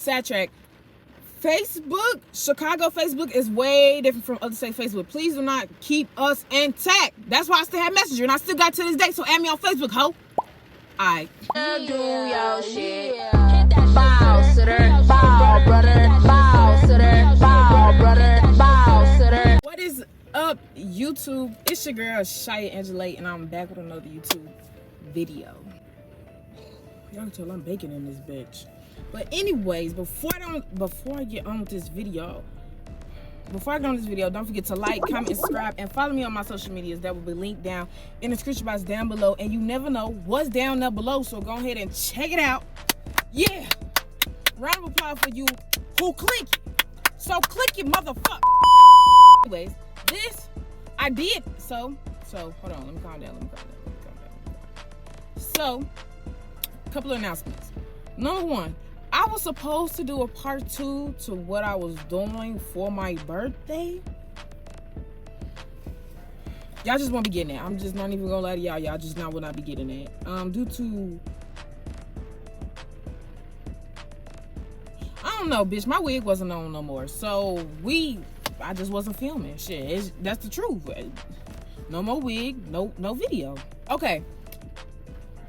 Sidetrack. Facebook, Chicago Facebook is way different from other state Facebook. Please do not keep us intact. That's why I still have Messenger and I still got to this day. So add me on Facebook, ho. Alright. Do your shit. Bow, sitter, bow, brother, bow, sitter, bow, brother, bow, sitter. What is up, YouTube? It's your girl Shiyaangelayy, and I'm back with another YouTube video. Y'all can tell I'm baking in this bitch. But anyways, before I get on with this video, don't forget to like, comment, and subscribe, and follow me on my social medias. That will be linked down in the description box down below. And you never know what's down there below, so go ahead and check it out. Yeah, round of applause for you who click it. So click it, motherfucker. Anyways, this I did. So hold on. Let me calm down. So, a couple of announcements. Number one, I was supposed to do a part 2 to what I was doing for my birthday. Y'all just won't be getting that. I'm just not even gonna lie to y'all. Y'all just not will not be getting that. Due to, I don't know, bitch. My wig wasn't on no more. So I just wasn't filming. Shit, that's the truth. No more wig, no video. Okay.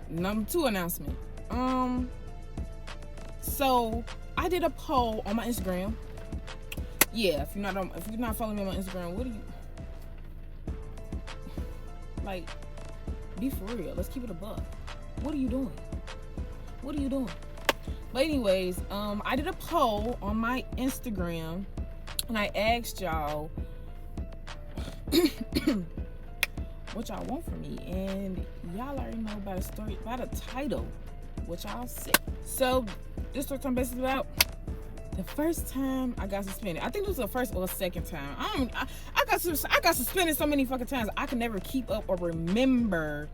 Number 2 announcement. So I did a poll on my Instagram. Yeah, if you're not following me on my Instagram, what do you like? Be for real. Let's keep it a buck. What are you doing? But anyways, I did a poll on my Instagram, and I asked y'all what y'all want from me, and y'all already know by the story, by the title, what y'all said. So this story time basically about the first time I got suspended. I think it was the first or second time. I got suspended so many fucking times I can never keep up or remember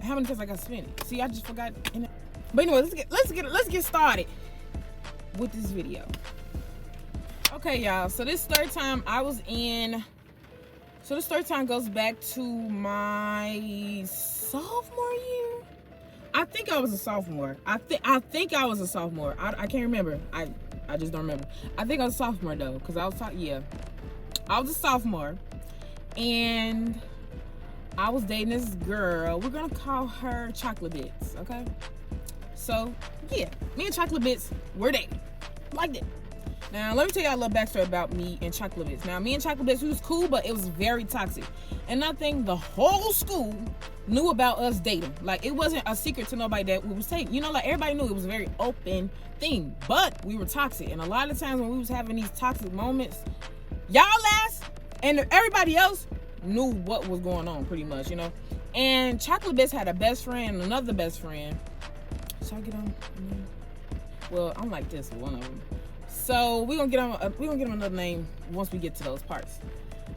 how many times I got suspended. See, I just forgot. But anyway, let's get started with this video. Okay, y'all. So this third time I was in. So this third time goes back to my sophomore year. I think I was a sophomore. I think I was a sophomore. I can't remember. I just don't remember. I think I was a sophomore though, because I was a sophomore, and I was dating this girl. We're gonna call her Chocolate Bits, okay? So yeah, me and Chocolate Bits, we're dating like that. Now, let me tell y'all a little backstory about me and Chocolate Bits. Now, me and Chocolate Bits, we was cool, but it was very toxic. And I think the whole school knew about us dating. Like, it wasn't a secret to nobody that we was dating. You know, like, everybody knew it was a very open thing. But we were toxic. And a lot of times when we was having these toxic moments, y'all ass and everybody else knew what was going on, pretty much, you know. And Chocolate Bits had a best friend and another best friend. Should I get on? Well, I'm like this with one of them. So we're gonna get him another name once we get to those parts.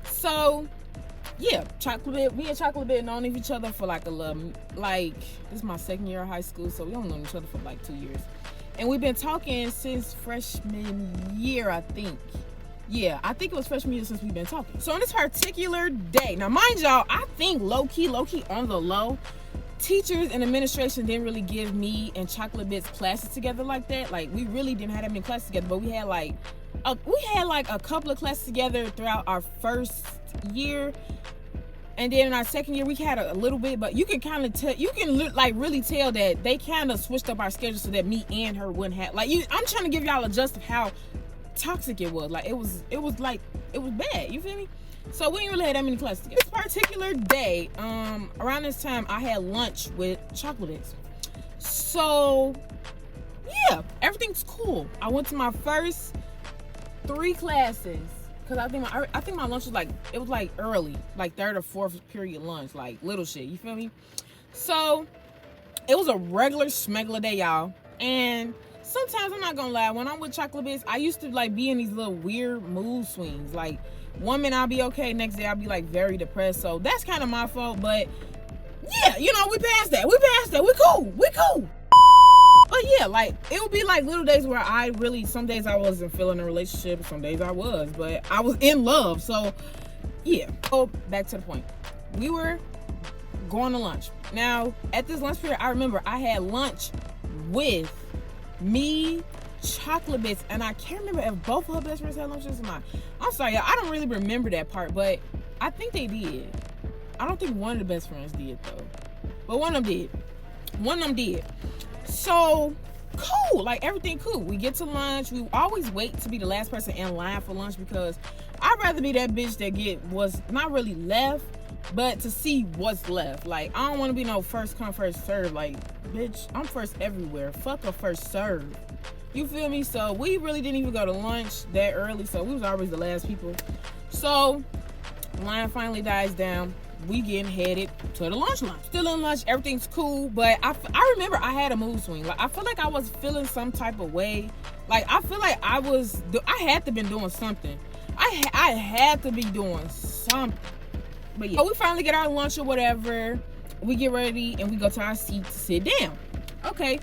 So yeah, me and Chocolate Bit known each other for like this is my second year of high school, so we don't know each other for like 2 years. And we've been talking since freshman year, I think. Yeah, I think it was freshman year since we've been talking. So on this particular day, now mind y'all, I think low key on the low, teachers and administration didn't really give me and Chocolate Bits classes together like that. Like, we really didn't have that many classes together, but we had like a couple of classes together throughout our first year, and then in our second year we had a little bit. But you can kind of tell, really tell that they kind of switched up our schedule so that me and her wouldn't have I'm trying to give y'all a gist of how toxic it was. Like, it was bad. You feel me? So we didn't really have that many classes together. This particular day, around this time, I had lunch with Chocolate Bits. So yeah, everything's cool. I went to my first 3 classes because I think my lunch was early, like 3rd or 4th period lunch, like little shit. You feel me? So it was a regular smuggler day, y'all. And sometimes, I'm not gonna lie, when I'm with Chocolate Bits, I used to be in these little weird mood swings. Like, one minute I'll be okay, next day I'll be very depressed. So that's kind of my fault. But yeah, we passed that. We cool. But yeah, it would be little days where some days I wasn't feeling a relationship, some days I was, but I was in love. So yeah. So back to the point. We were going to lunch. Now, at this lunch period, I remember I had lunch with me, Chocolate Bits, and I can't remember if both of her best friends had lunches or not. I'm sorry, y'all, I don't really remember that part, but I think they did. I don't think one of the best friends did though, but one of them did. One of them did. So cool, like everything cool. We get to lunch. We always wait to be the last person in line for lunch because I'd rather be that bitch that was not really left, but to see what's left. Like, I don't want to be no first come first serve. Like, bitch, I'm first everywhere. Fuck a first serve. You feel me? So we really didn't even go to lunch that early, so we was always the last people. So line finally dies down. We getting headed to the lunch line. Still in lunch, everything's cool, but I remember I had a mood swing. Like, I feel like I was feeling some type of way. Like, I feel like I had to been doing something. I had to be doing something. But yeah, we finally get our lunch or whatever. We get ready and we go to our seat to sit down. Okay,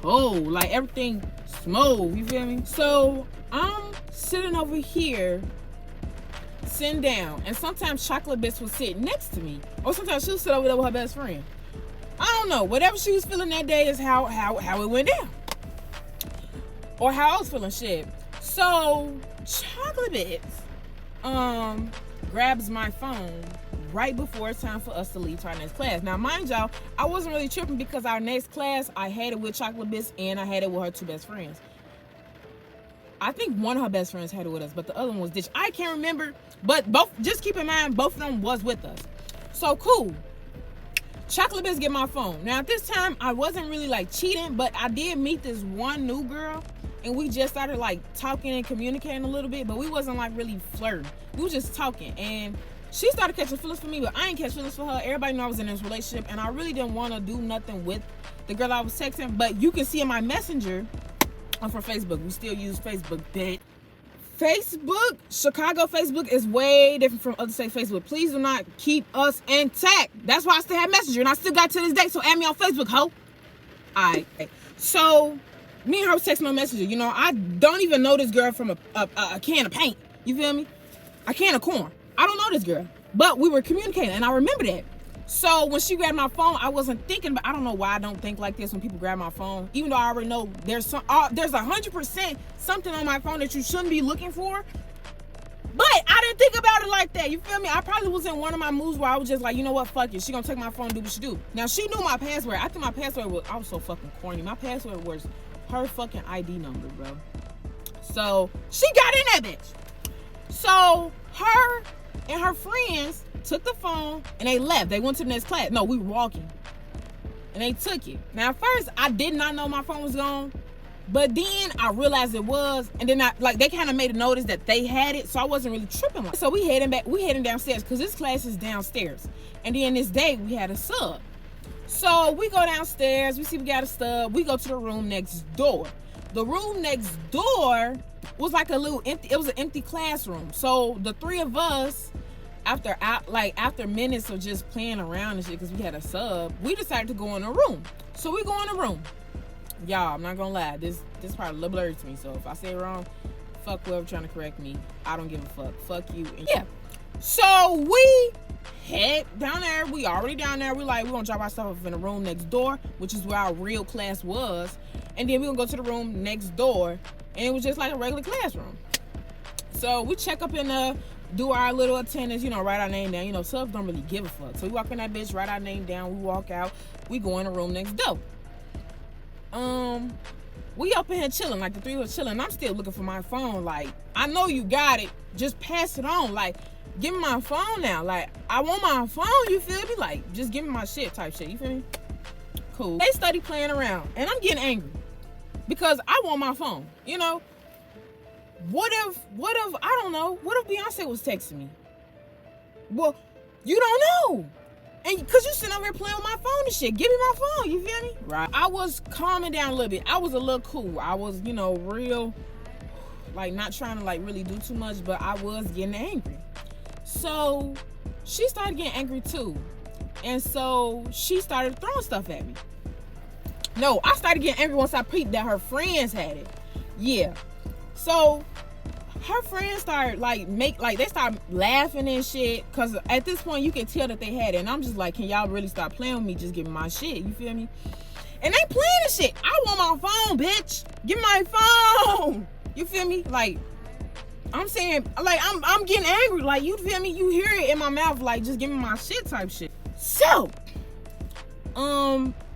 cool. Like, everything smooth, you feel me? So I'm sitting over here, sitting down, and sometimes Chocolate Bits would sit next to me, or sometimes she'll sit over there with her best friend. I don't know, whatever she was feeling that day is how it went down, or how I was feeling. Shit. So Chocolate Bits grabs my phone right before it's time for us to leave to our next class. Now, mind y'all, I wasn't really tripping because our next class, I had it with Chocolate Bits and I had it with her two best friends. I think one of her best friends had it with us, but the other one was ditched. I can't remember, but both, just keep in mind, both of them was with us. So cool. Chocolate Bits get my phone. Now, at this time, I wasn't really like cheating, but I did meet this one new girl, and we just started like talking and communicating a little bit, but we wasn't like really flirting. We were just talking, and she started catching feelings for me, but I ain't catch feelings for her. Everybody knew I was in this relationship, and I really didn't want to do nothing with the girl I was texting. But you can see in my messenger, I'm from Facebook. We still use Facebook, bitch. Facebook, Chicago Facebook is way different from other state Facebook. Please do not keep us intact. That's why I still have Messenger, and I still got to this day, so add me on Facebook, ho. Alright. So, me and her was texting on Messenger. You know, I don't even know this girl from a can of paint. You feel me? A can of corn. I don't know this girl, but we were communicating, and I remember that. So when she grabbed my phone, I wasn't thinking, but I don't know why I don't think like this when people grab my phone, even though I already know there's 100% something on my phone that you shouldn't be looking for. But I didn't think about it like that. You feel me? I probably was in one of my moods where I was just like, you know what, fuck it. She gonna take my phone and do what she do. Now, she knew my password. I think my password was, I was so fucking corny. My password was her fucking ID number, bro. So she got in that bitch. So her and her friends took the phone and they left. They went to the next class. No, we were walking. And they took it. Now, at first, I did not know my phone was gone. But then I realized it was. And then they kind of made a notice that they had it. So I wasn't really tripping. So we heading downstairs because this class is downstairs. And then this day we had a sub. So we go downstairs. We see we got a sub. We go to the room next door. The room next door was like a little empty. It was an empty classroom. So the three of us, after minutes of just playing around and shit, because we had a sub, we decided to go in a room. So we go in a room. Y'all, I'm not gonna lie, this probably a little blurry to me, so if I say it wrong, fuck whoever trying to correct me. I don't give a fuck. Fuck you. And yeah. So we head down there. We already down there. We're gonna drop our stuff off in the room next door, which is where our real class was. And then we're gonna go to the room next door, and it was just like a regular classroom. So we check up in the, do our little attendance, write our name down. Subs don't really give a fuck. So we walk in that bitch, write our name down, we walk out, we go in the room next door. We up in here chilling, like the three of us chilling. I'm still looking for my phone. Like, I know you got it. Just pass it on. Like, give me my phone now. Like, I want my phone, you feel me? Like, just give me my shit type shit, you feel me? Cool. They study playing around, and I'm getting angry because I want my phone, What if, I don't know, what if Beyonce was texting me? Well, you don't know. And because you sitting over here playing with my phone and shit. Give me my phone, you feel me? Right. I was calming down a little bit. I was a little cool. I was, real, like, not trying to, like, really do too much, but I was getting angry. So she started getting angry too. And so she started throwing stuff at me. No, I started getting angry once I peeped that her friends had it. Yeah. So her friends started they started laughing and shit, because at this point you can tell that they had it, and I'm just like, can y'all really stop playing with me? Just give me my shit, you feel me? And they playing this shit. I want my phone, bitch. Give me my phone. You feel me? Like, I'm saying, like, I'm getting angry. Like, you feel me? You hear it in my mouth, like, just give me my shit type shit. So,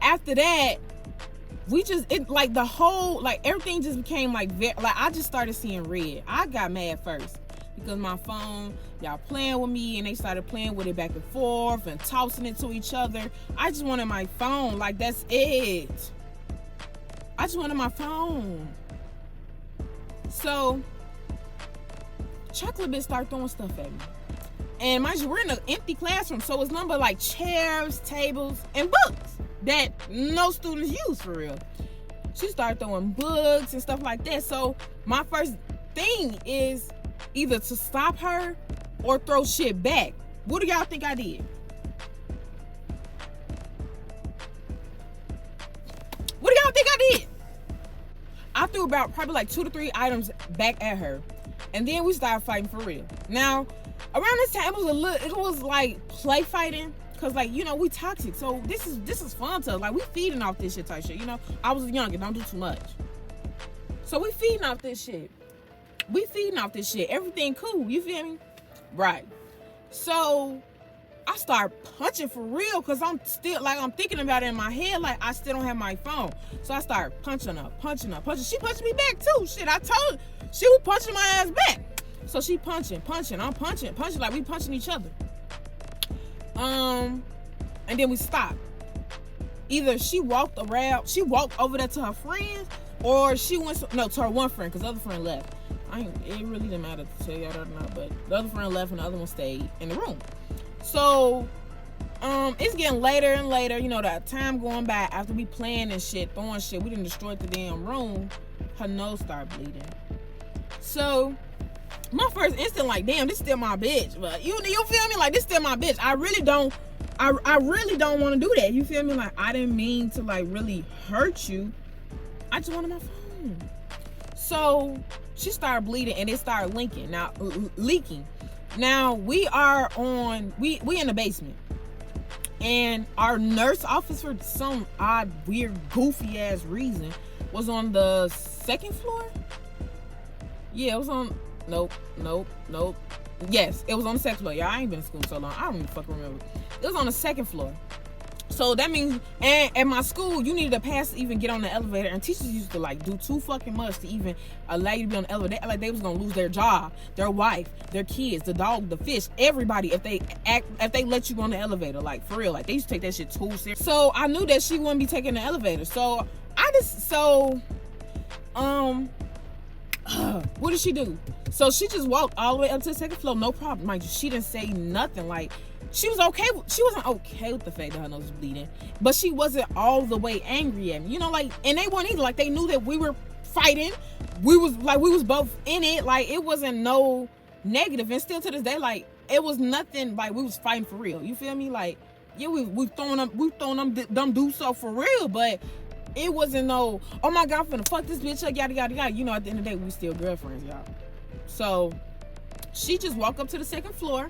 after that, like, the whole, like, everything just became, like, I just started seeing red. I got mad first because my phone, y'all playing with me, and they started playing with it back and forth and tossing it to each other. I just wanted my phone. Like, that's it. I just wanted my phone. So, Chocolate Bitch started throwing stuff at me. And mind you, we're in an empty classroom, so it's nothing but like chairs, tables, and books that no students use for real. She started throwing books and stuff like that. So my first thing is either to stop her or throw shit back. What do y'all think I did? What do y'all think I did? I threw about probably like 2 to 3 items back at her. And then we started fighting for real. Now, around this time, it was like play fighting. Cause like, you know, we toxic. So this is fun to us. Like, we feeding off this shit type shit, you know? I was young and don't do too much. So we feeding off this shit. Everything cool, you feel me? Right. So I start punching for real because I'm still, like, I'm thinking about it in my head, like, I still don't have my phone. So I start punching her. She punched me back too. Shit, I told her. She was punching my ass back. So she punching. I'm punching, like we punching each other. And then we stopped. Either she walked over there to her friends, or she went, to her one friend, because the other friend left. It really didn't matter to tell y'all that or not, but the other friend left and the other one stayed in the room. So, it's getting later and later, you know, that time going by after we playing and shit, throwing shit, we done destroyed the damn room. Her nose started bleeding. So, my first instinct, like, damn, this still my bitch. But you feel me? Like, this still my bitch. I really don't want to do that. You feel me? Like, I didn't mean to, like, really hurt you. I just wanted my phone. So, she started bleeding and it started leaking. Now, we are on, we in the basement. And our nurse office, for some odd, weird, goofy ass reason, was on the 2nd floor. Yeah, it was on, nope. Yes, it was on the 2nd floor. Y'all, I ain't been in school so long. I don't even fucking remember. It was on the 2nd floor. So that means, and at my school, you needed a pass to even get on the elevator. And teachers used to, like, do too fucking much to even allow you to be on the elevator. Like, they was gonna lose their job, their wife, their kids, the dog, the fish, everybody, if they let you go on the elevator. Like, for real. Like, they used to take that shit too serious. So I knew that she wouldn't be taking the elevator. So what did she do? So she just walked all the way up to the 2nd floor, no problem. Like, she didn't say nothing. Like, she wasn't okay with the fact that her nose was bleeding, but she wasn't all the way angry at me. You know, like, and they weren't either. Like, they knew that we were fighting. We was both in it. Like, it wasn't no negative. And still to this day, like, it was nothing, like, we was fighting for real. You feel me? Like, yeah, we throwing them dudes up for real, but it wasn't no, oh my God, I'm finna fuck this bitch up, yada, yada, yada. You know, at the end of the day, we still girlfriends, y'all. So, she just walked up to the 2nd floor,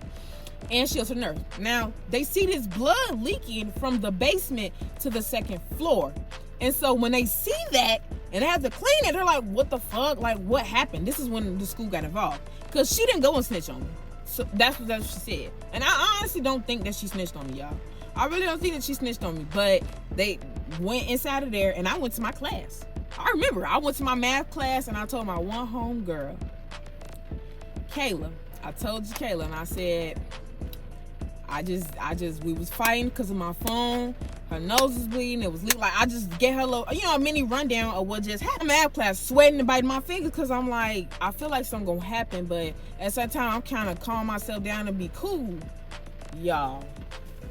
and she was a nurse. Now, they see this blood leaking from the basement to the 2nd floor. And so, when they see that, and they have to clean it, they're like, what the fuck? Like, what happened? This is when the school got involved. Because she didn't go and snitch on me. So, that's what she said. And I honestly don't think that she snitched on me, y'all. I really don't think that she snitched on me, but they went inside of there, and I went to my class. I remember, I went to my math class, and I told my one home girl, Kayla, I told you Kayla, and I said, we was fighting because of my phone. Her nose was bleeding, it was leaking. Like, I just get her a little, a mini rundown of what just happened. Math class, sweating and biting my fingers because I'm like, I feel like something gonna happen, but at that time, I'm kind of calm myself down and be cool, y'all.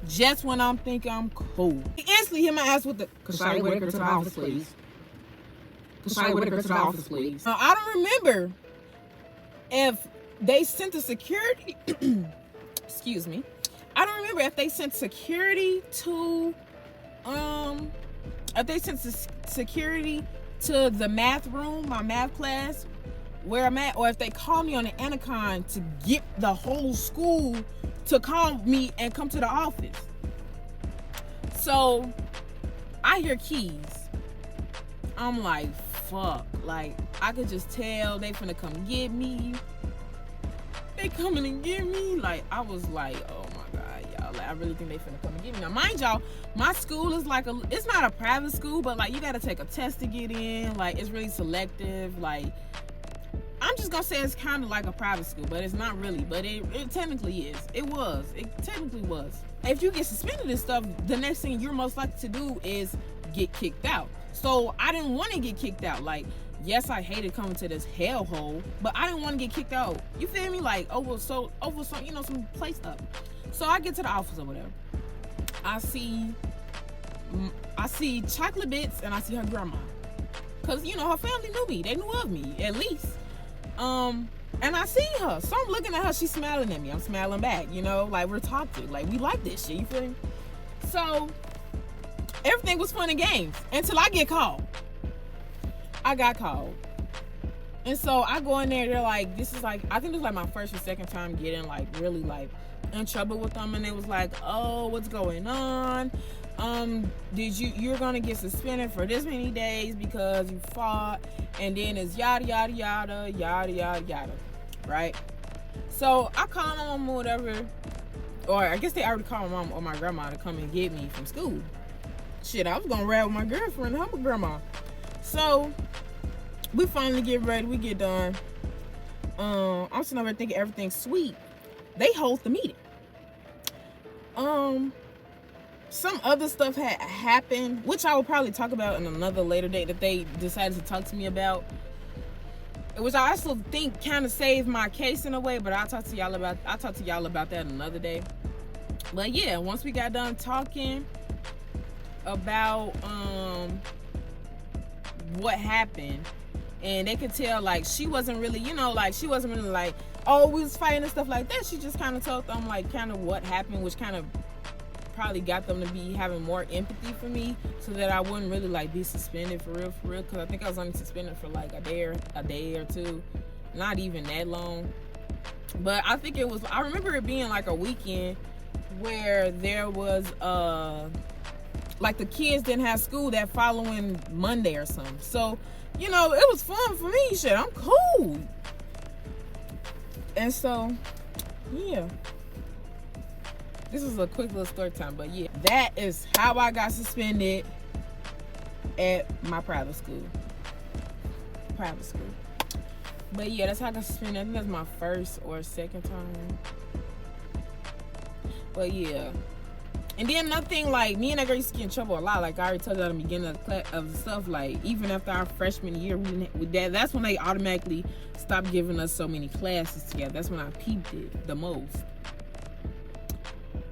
Just when I'm thinking I'm cool. He instantly hit my ass with the, Kashayi Whitaker to the office, please. Kashayi Whitaker to the office, please. Now, I don't remember if they sent the security, excuse me. I don't remember if they sent security to, the math room, my math class, where I'm at, or if they called me on the intercom to get the whole school to call me and come to the office. So I hear keys. I'm like, fuck. Like, I could just tell they finna come get me. They coming and get me. Like, I was like, oh my God, y'all. Like, I really think they finna come and get me. Now, mind y'all, my school is like it's not a private school, but like, you gotta take a test to get in. Like, it's really selective. Like, I'm just gonna say it's kind of like a private school, but it's not really. But it technically is. It technically was. If you get suspended and stuff, the next thing you're most likely to do is get kicked out. So I didn't want to get kicked out. Like, yes, I hated coming to this hellhole, but I didn't want to get kicked out. You feel me? Like over some, you know, some play stuff. So I get to the office or whatever. I see Chocolate Bits and I see her grandma, cause you know her family knew me. They knew of me at least. And I see her, so I'm looking at her. She's smiling at me. I'm smiling back. You know, like we're talking. Like we like this shit. You feel me? So everything was fun and games until I get called. I got called. And so I go in there, they're like, this is like, I think it was like my first or second time getting like really like in trouble with them. And it was like, oh, what's going on? You're gonna get suspended for this many days because you fought. And then it's yada, yada, yada, yada, yada, yada. Right? So I call my mom or whatever. Or I guess they already called my mom or my grandma to come and get me from school. Shit, I was gonna ride with my girlfriend and her grandma. So we finally get ready, we get done. I'm sitting over there thinking everything's sweet. They hold the meeting. Some other stuff had happened, which I will probably talk about in another later date that they decided to talk to me about. Which I also think kind of saved my case in a way, but I'll talk to y'all about that another day. But yeah, once we got done talking about what happened, and they could tell like she wasn't really, you know, like she wasn't really like, oh, we was fighting and stuff like that. She just kind of told them like kind of what happened, which kind of probably got them to be having more empathy for me, so that I wouldn't really like be suspended for real, because I think I was only suspended for like a day or two, not even that long. But I think I remember it being like a weekend where there was like the kids didn't have school that following Monday or something. So, you know, it was fun for me. Shit, I'm cool. And so, yeah. This is a quick little story time, but yeah. That is how I got suspended at my private school. But yeah, that's how I got suspended. I think that's my first or second time. But yeah. And then another thing, like, me and that girl used to get in trouble a lot. Like, I already told you at the beginning of the stuff. Like, even after our freshman year, that's when they automatically stopped giving us so many classes together. That's when I peeped it the most.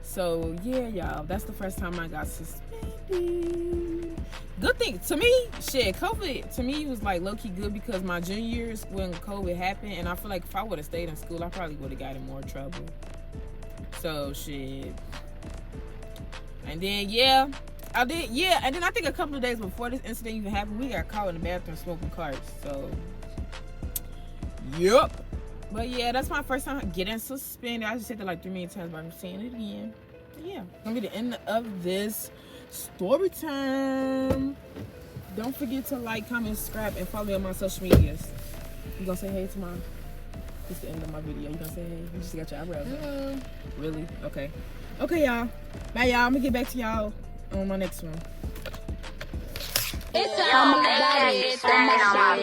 So, yeah, y'all. That's the first time I got suspended. Good thing. To me, shit, COVID, to me, was, like, low-key good because my junior year is when COVID happened. And I feel like if I would have stayed in school, I probably would have got in more trouble. So, shit. And then, yeah, I did, yeah. And then I think a couple of days before this incident even happened, we got caught in the bathroom smoking carts. So, yep. But yeah, that's my first time getting suspended. I just said that like 3 million times, but I'm saying it again. But yeah, gonna be the end of this story time. Don't forget to like, comment, subscribe, and follow me on my social medias. You gonna say hey to my? It's the end of my video. You gonna say hey? You just got your eyebrows done. Really? Okay. Okay, y'all. Bye, y'all. I'm gonna get back to y'all on my next one. It's a homie, standing on my